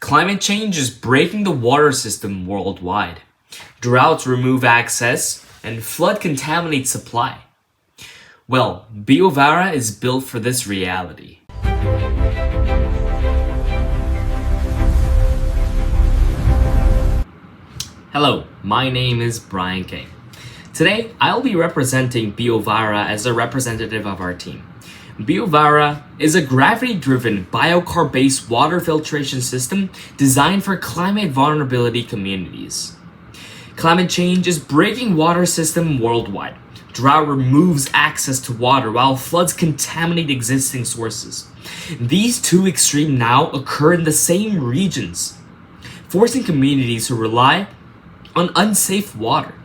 Climate change is breaking the water system worldwide. Droughts remove access, and flood contaminate supply. Well, Biovara is built for this reality. Hello, my name is Brian K. Today, I'll be representing Biovara as a representative of our team. Biovara is a gravity-driven biochar-based water filtration system designed for climate vulnerability communities. Climate change is breaking water system worldwide. Drought removes access to water while floods contaminate existing sources. These two extremes now occur in the same regions, forcing communities to rely on unsafe water.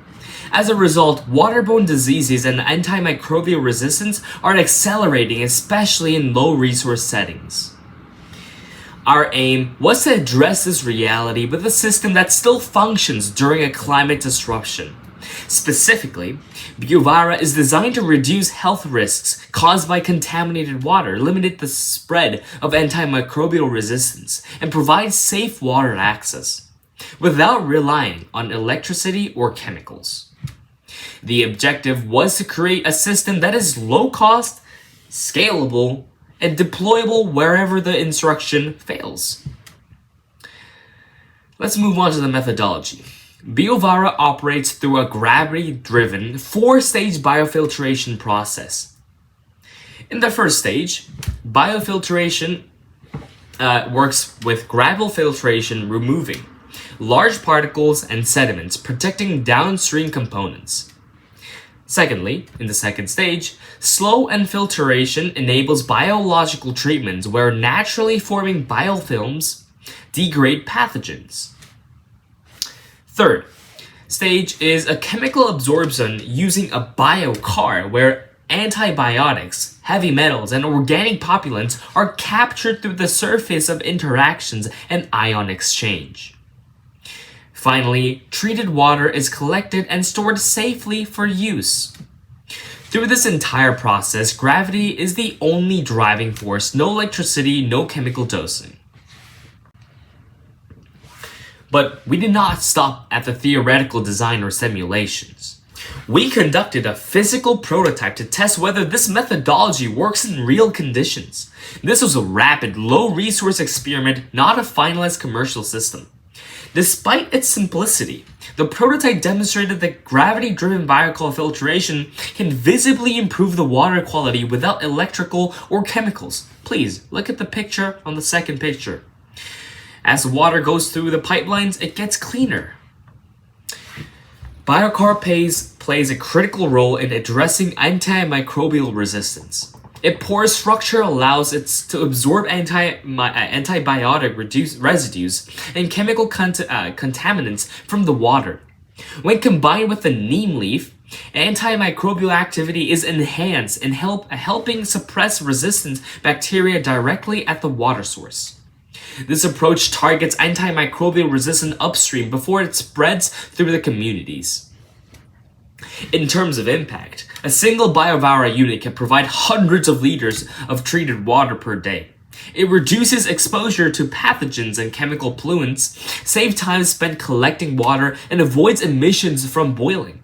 As a result, waterborne diseases and antimicrobial resistance are accelerating, especially in low-resource settings. Our aim was to address this reality with a system that still functions during a climate disruption. Specifically, Biovara is designed to reduce health risks caused by contaminated water, limit the spread of antimicrobial resistance, and provide safe water access, without relying on electricity or chemicals. The objective was to create a system that is low cost, scalable, and deployable wherever the instruction fails. Let's move on to the methodology. Biovara operates through a gravity-driven 4-stage biofiltration process. In the first stage, biofiltration works with gravel filtration, removing large particles and sediments, protecting downstream components. Secondly, in the second stage, slow infiltration enables biological treatments where naturally forming biofilms degrade pathogens. Third stage is a chemical absorption using a biochar where antibiotics, heavy metals, and organic pollutants are captured through the surface of interactions and ion exchange. Finally, treated water is collected and stored safely for use. Through this entire process, gravity is the only driving force, no electricity, no chemical dosing. But we did not stop at the theoretical design or simulations. We conducted a physical prototype to test whether this methodology works in real conditions. This was a rapid, low-resource experiment, not a finalized commercial system. Despite its simplicity, the prototype demonstrated that gravity-driven biochar filtration can visibly improve the water quality without electrical or chemicals. Please, look at the picture on the second picture. As the water goes through the pipelines, it gets cleaner. Biochar plays a critical role in addressing antimicrobial resistance. Its porous structure allows it to absorb antibiotic residues and chemical contaminants from the water. When combined with the neem leaf, antimicrobial activity is enhanced in helping suppress resistant bacteria directly at the water source. This approach targets antimicrobial resistance upstream before it spreads through the communities. In terms of impact, a single Biovara unit can provide hundreds of liters of treated water per day. It reduces exposure to pathogens and chemical pollutants, saves time spent collecting water, and avoids emissions from boiling.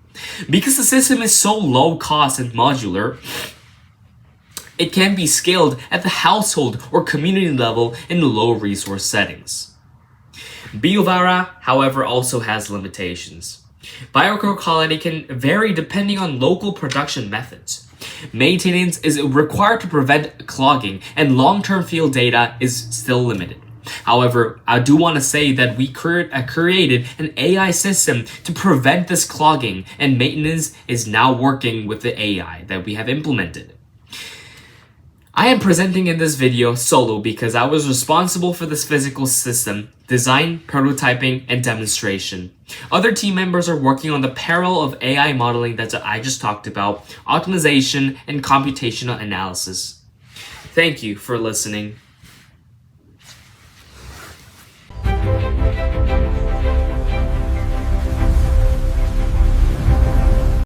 Because the system is so low cost and modular, it can be scaled at the household or community level in low resource settings. Biovara, however, also has limitations. Biochar quality can vary depending on local production methods. Maintenance is required to prevent clogging, and long-term field data is still limited. However, I do want to say that we created an AI system to prevent this clogging, and maintenance is now working with the AI that we have implemented. I am presenting in this video solo because I was responsible for this physical system, design, prototyping, and demonstration. Other team members are working on the parallel of AI modeling that I just talked about, optimization, and computational analysis. Thank you for listening.